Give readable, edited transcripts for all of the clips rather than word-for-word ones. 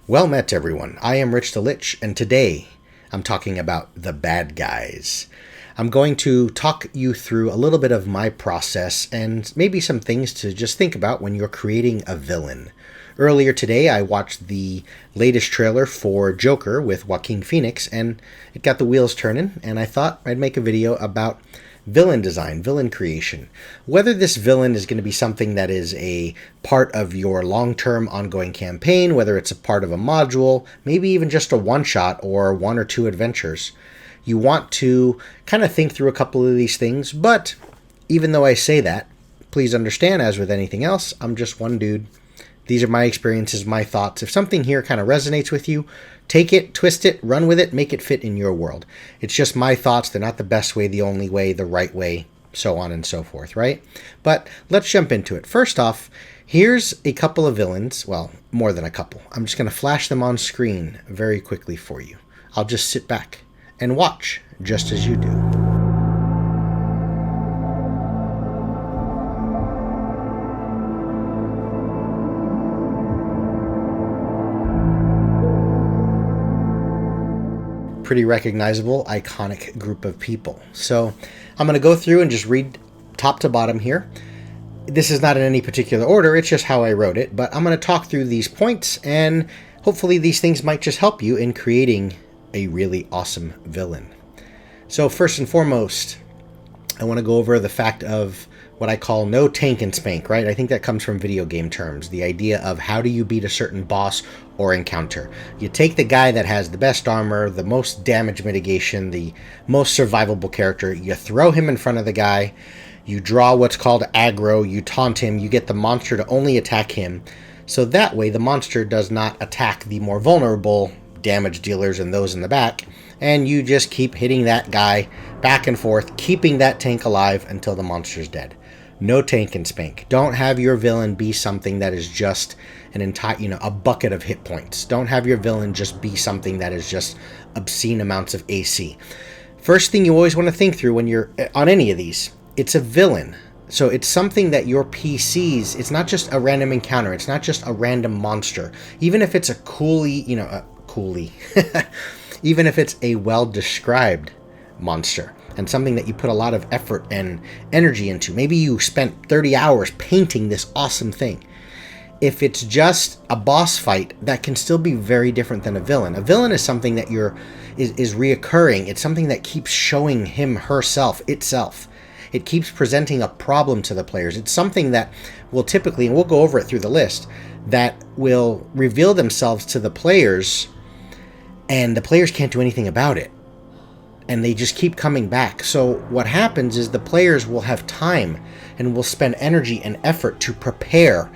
Well met, everyone. I am Rich the Lich, and today I'm talking about the bad guys. I'm going to talk you through a little bit of my process and maybe some things to just think about when you're creating a villain. Earlier today, I watched the latest trailer for Joker with Joaquin Phoenix, and it got the wheels turning, and I thought I'd make a video about villain design, villain creation. Whether this villain is going to be something that is a part of your long-term ongoing campaign, whether it's a part of a module, maybe even just a one-shot or one or two adventures. You want to kind of think through a couple of these things, but even though I say that, please understand, as with anything else, I'm just one dude. These are my experiences, my thoughts. If something here kind of resonates with you, take it, twist it, run with it, make it fit in your world. It's just my thoughts. They're not the best way, the only way, the right way, so on and so forth, right? But let's jump into it. First off, here's a couple of villains. Well, more than a couple. I'm just going to flash them on screen very quickly for you. I'll just sit back and watch just as you do. Pretty recognizable, iconic group of people. So I'm going to go through and just read top to bottom here. This is not in any particular order, it's just how I wrote it, but I'm going to talk through these points, and hopefully these things might just help you in creating a really awesome villain. So first and foremost, I want to go over the fact of what I call no tank and spank, right? I think that comes from video game terms. The idea of how do you beat a certain boss or encounter. You take the guy that has the best armor, the most damage mitigation, the most survivable character, you throw him in front of the guy, you draw what's called aggro, you taunt him, you get the monster to only attack him. So that way the monster does not attack the more vulnerable damage dealers and those in the back, and you just keep hitting that guy back and forth, keeping that tank alive until the monster's dead. No tank and spank. Don't have your villain be something that is just an entire, a bucket of hit points. Don't have your villain just be something that is just obscene amounts of AC. First thing you always want to think through when you're on any of these, it's a villain. So it's something that your PCs, it's not just a random encounter. It's not just a random monster. Even if it's a even if it's a well-described monster and something that you put a lot of effort and energy into. Maybe you spent 30 hours painting this awesome thing. If it's just a boss fight, that can still be very different than a villain. A villain is something that is reoccurring. It's something that keeps showing him, herself, itself. It keeps presenting a problem to the players. It's something that will typically, and we'll go over it through the list, that will reveal themselves to the players, and the players can't do anything about it. And they just keep coming back. So what happens is the players will have time and will spend energy and effort to prepare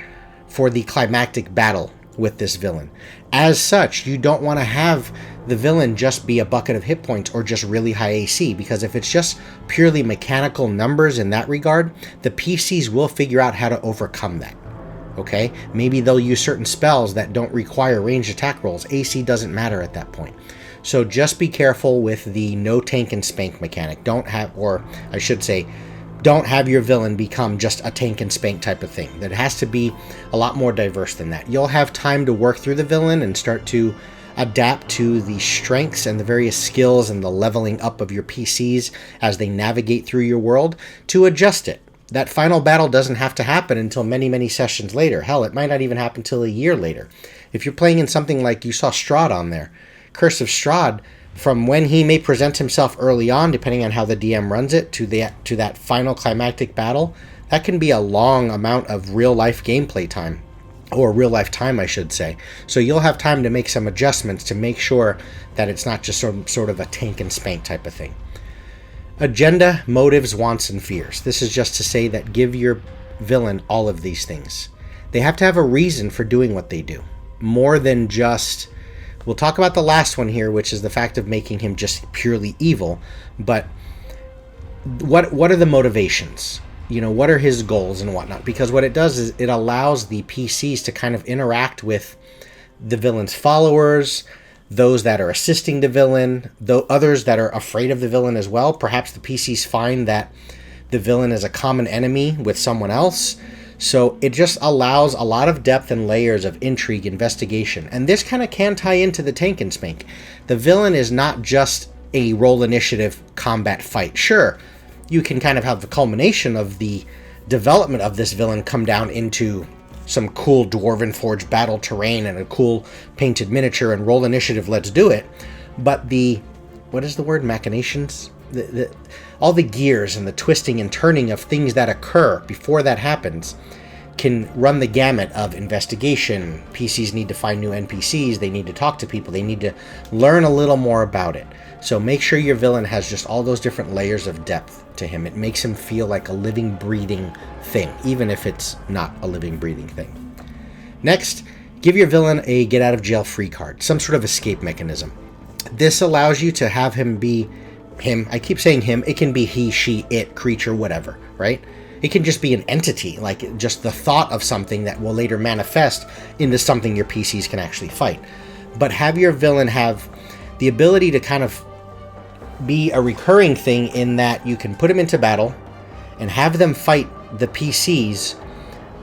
for the climactic battle with this villain. As such, you don't want to have the villain just be a bucket of hit points or just really high AC, because if it's just purely mechanical numbers in that regard, the PCs will figure out how to overcome that. Okay? Maybe they'll use certain spells that don't require ranged attack rolls. AC doesn't matter at that point. So just be careful with the no tank and spank mechanic. Don't have your villain become just a tank and spank type of thing. That has to be a lot more diverse than that. You'll have time to work through the villain and start to adapt to the strengths and the various skills and the leveling up of your PCs as they navigate through your world to adjust it. That final battle doesn't have to happen until many, many sessions later. Hell, it might not even happen until a year later. If you're playing in something like you saw Strahd on there, Curse of Strahd, from when he may present himself early on, depending on how the DM runs it, to that final climactic battle, that can be a long amount of real-life gameplay time. Or real-life time, I should say. So you'll have time to make some adjustments to make sure that it's not just sort of a tank and spank type of thing. Agenda, motives, wants, and fears. This is just to say that give your villain all of these things. They have to have a reason for doing what they do. More than just... We'll talk about the last one here, which is the fact of making him just purely evil. But what are the motivations? What are his goals and whatnot? Because what it does is it allows the PCs to kind of interact with the villain's followers, those that are assisting the villain, others that are afraid of the villain as well. Perhaps the PCs find that the villain is a common enemy with someone else. So it just allows a lot of depth and layers of intrigue, investigation. And this kind of can tie into the Tank Spank. The villain is not just a roll initiative combat fight. Sure, you can kind of have the culmination of the development of this villain come down into some cool Dwarven Forge battle terrain and a cool painted miniature and roll initiative, let's do it. But the, what is the word, machinations? All the gears and the twisting and turning of things that occur before that happens can run the gamut of investigation. PCs need to find new NPCs, they need to talk to people, they need to learn a little more about it. So make sure your villain has just all those different layers of depth to him. It makes him feel like a living, breathing thing, even if it's not a living, breathing thing. Next, give your villain a get out of jail free card, some sort of escape mechanism. This allows you to have him be him. I keep saying him. It can be he, she, it, creature, whatever, right? It can just be an entity, like just the thought of something that will later manifest into something your PCs can actually fight. But have your villain have the ability to kind of be a recurring thing in that you can put him into battle and have them fight the PCs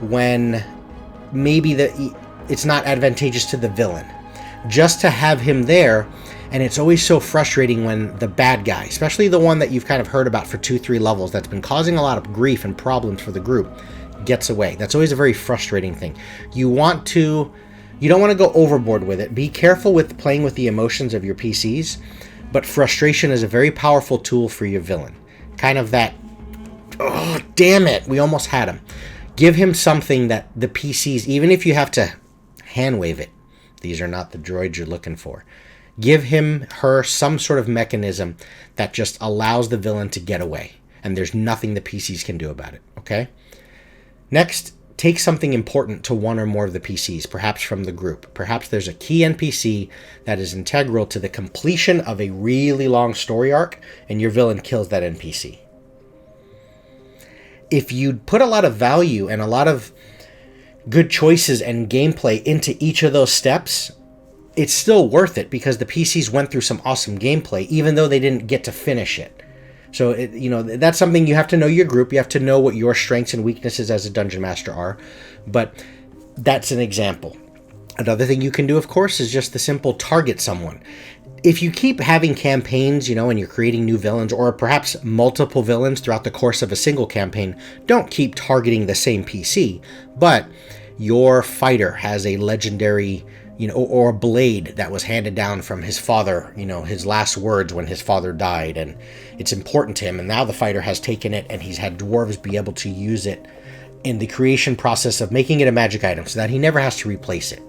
when maybe it's not advantageous to the villain. Just to have him there. And it's always so frustrating when the bad guy, especially the one that you've kind of heard about for 2-3 levels that's been causing a lot of grief and problems for the group, gets away. That's always a very frustrating thing. You don't want to go overboard with it. Be careful with playing with the emotions of your PCs, but frustration is a very powerful tool for your villain. Kind of that, oh, damn it, we almost had him. Give him something that the PCs, even if you have to hand wave it, these are not the droids you're looking for. Give him, her, some sort of mechanism that just allows the villain to get away. And there's nothing the PCs can do about it, okay? Next, take something important to one or more of the PCs, perhaps from the group. Perhaps there's a key NPC that is integral to the completion of a really long story arc, and your villain kills that NPC. If you put a lot of value and a lot of good choices and gameplay into each of those steps, it's still worth it because the PCs went through some awesome gameplay, even though they didn't get to finish it. So, that's something you have to know your group. You have to know what your strengths and weaknesses as a dungeon master are. But that's an example. Another thing you can do, of course, is just the simple target someone. If you keep having campaigns, and you're creating new villains, or perhaps multiple villains throughout the course of a single campaign, don't keep targeting the same PC. But your fighter has a legendary or a blade that was handed down from his father, his last words when his father died, and it's important to him. And now the fighter has taken it, and he's had dwarves be able to use it in the creation process of making it a magic item so that he never has to replace it.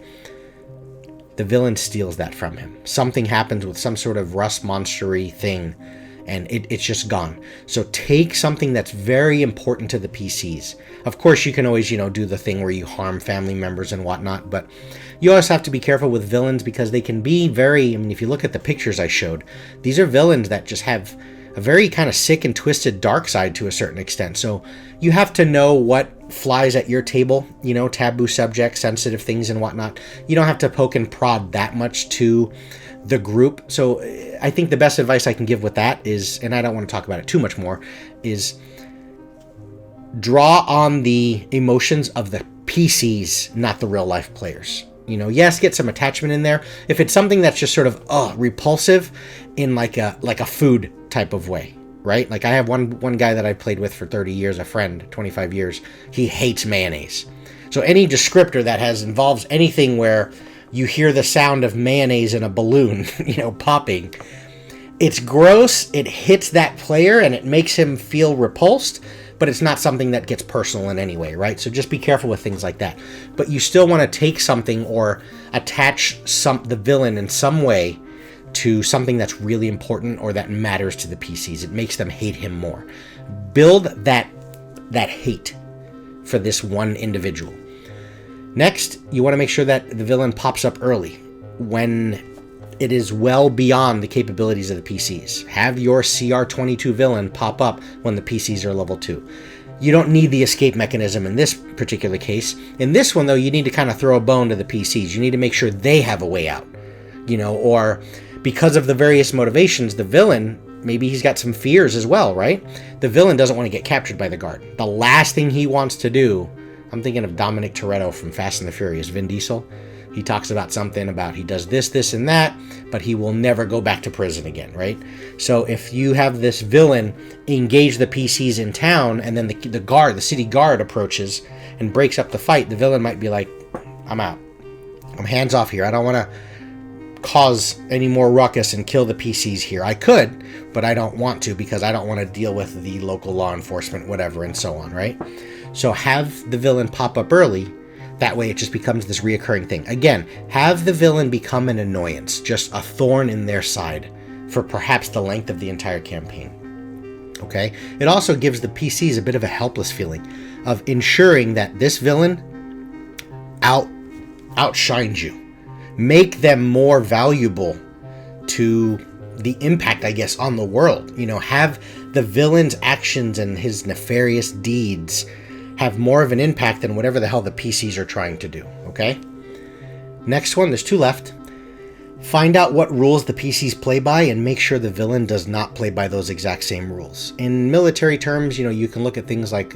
The villain steals that from him. Something happens with some sort of rust monstery thing, and it's just gone. So take something that's very important to the PCs. Of course, you can always, do the thing where you harm family members and whatnot, but you always have to be careful with villains because they can be very, if you look at the pictures I showed, these are villains that just have a very kind of sick and twisted dark side to a certain extent. So you have to know what flies at your table, taboo subjects, sensitive things and whatnot. You don't have to poke and prod that much to the group. So I think the best advice I can give with that is, and I don't want to talk about it too much more, is draw on the emotions of the PCs, not the real life players. Yes, get some attachment in there. If it's something that's just sort of repulsive in like a food type of way, right? Like I have one guy that I played with for 30 years, a friend, 25 years. He hates mayonnaise. So any descriptor that involves anything where you hear the sound of mayonnaise in a balloon, popping, it's gross, it hits that player, and it makes him feel repulsed, but it's not something that gets personal in any way, right? So just be careful with things like that. But you still want to take something or attach the villain in some way to something that's really important or that matters to the PCs. It makes them hate him more. Build that hate for this one individual. Next, you want to make sure that the villain pops up early when it is well beyond the capabilities of the PCs. Have your CR22 villain pop up when the PCs are level 2. You don't need the escape mechanism in this particular case. In this one, though, you need to kind of throw a bone to the PCs. You need to make sure they have a way out, or because of the various motivations, the villain, maybe he's got some fears as well, right? The villain doesn't want to get captured by the guard. The last thing he wants to do, I'm thinking of Dominic Toretto from Fast and the Furious, Vin Diesel. He talks about something about he does this, this, and that, but he will never go back to prison again, right? So if you have this villain engage the PCs in town, and then the city guard approaches and breaks up the fight, the villain might be like, I'm out. I'm hands off here. I don't want to cause any more ruckus and kill the PCs here. I could, but I don't want to because I don't want to deal with the local law enforcement, whatever, and so on, right? So have the villain pop up early. That way it just becomes this reoccurring thing. Again, have the villain become an annoyance, just a thorn in their side for perhaps the length of the entire campaign. Okay? It also gives the PCs a bit of a helpless feeling of ensuring that this villain outshines you. Make them more valuable to the impact, I guess, on the world. You know, have the villain's actions and his nefarious deeds have more of an impact than whatever the hell the PCs are trying to do, okay? Next one, there's 2 left. Find out what rules the PCs play by and make sure the villain does not play by those exact same rules. In military terms, you know, you can look at things like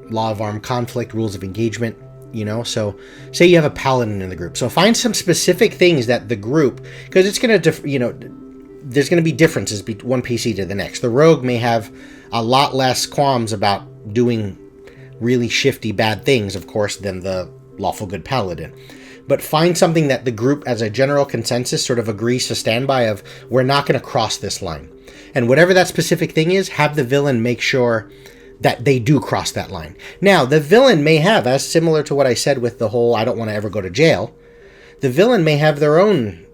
law of armed conflict, rules of engagement, you know? So say you have a paladin in the group. So find some specific things that the group, because it's going to, you know, there's going to be differences between one PC to the next. The rogue may have a lot less qualms about doing really shifty bad things, of course, than the lawful good paladin. But find something that the group as a general consensus sort of agrees to stand by of, we're not going to cross this line. And whatever that specific thing is, have the villain make sure that they do cross that line. Now, the villain may have, as similar to what I said with the whole I don't want to ever go to jail, the villain may have their own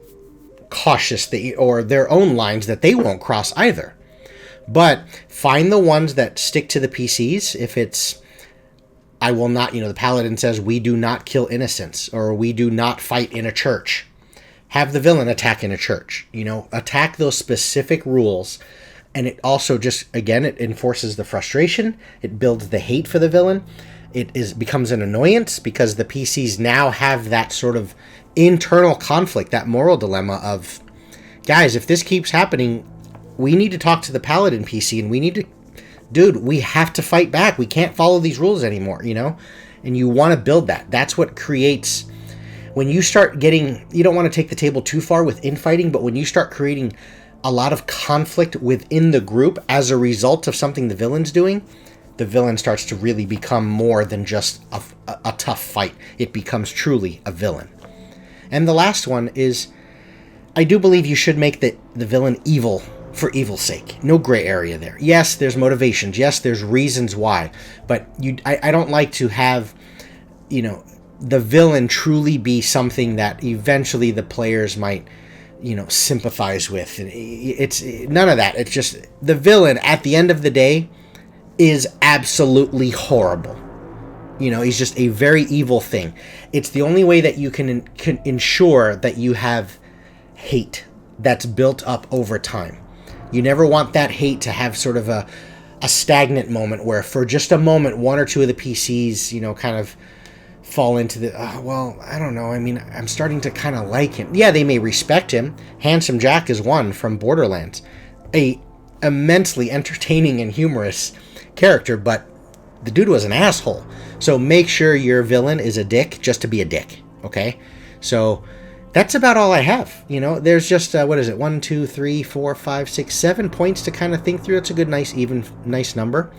cautious or their own lines that they won't cross either. But find the ones that stick to the PCs. If it's I will not, you know, the paladin says, we do not kill innocents, or we do not fight in a church. Have the villain attack in a church, you know, attack those specific rules. And it also just, again, it enforces the frustration. It builds the hate for the villain. Becomes an annoyance because the PCs now have that sort of internal conflict, that moral dilemma of, guys, if this keeps happening, we need to talk to the paladin PC and we need to, dude, we have to fight back. We can't follow these rules anymore, you know? And you want to build that. That's what creates, when you start getting, you don't want to take the table too far with infighting, but when you start creating a lot of conflict within the group as a result of something the villain's doing, the villain starts to really become more than just a tough fight. It becomes truly a villain. And the last one is, I do believe you should make the villain evil for evil's sake. No gray area there. Yes, there's motivations. Yes, there's reasons why. But I don't like to have, you know, the villain truly be something that eventually the players might, you know, sympathize with. It's none of that. It's just the villain at the end of the day is absolutely horrible. You know, he's just a very evil thing. It's the only way that you can ensure that you have hate that's built up over time. You never want that hate to have sort of a stagnant moment where for just a moment, one or two of the PCs, you know, kind of fall into the, well, I don't know. I mean, I'm starting to kind of like him. Yeah, they may respect him. Handsome Jack is one from Borderlands. A immensely entertaining and humorous character, but the dude was an asshole. So make sure your villain is a dick just to be a dick, okay? So that's about all I have. You know, there's just, 1, 2, 3, 4, 5, 6, 7 points to kind of think through. It's a good, nice number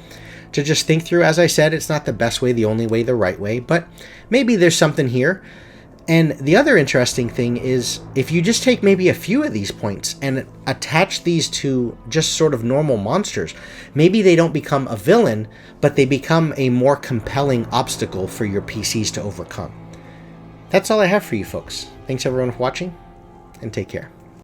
to just think through. As I said, it's not the best way, the only way, the right way, but maybe there's something here. And the other interesting thing is if you just take maybe a few of these points and attach these to just sort of normal monsters, maybe they don't become a villain, but they become a more compelling obstacle for your PCs to overcome. That's all I have for you folks. Thanks everyone for watching, and take care.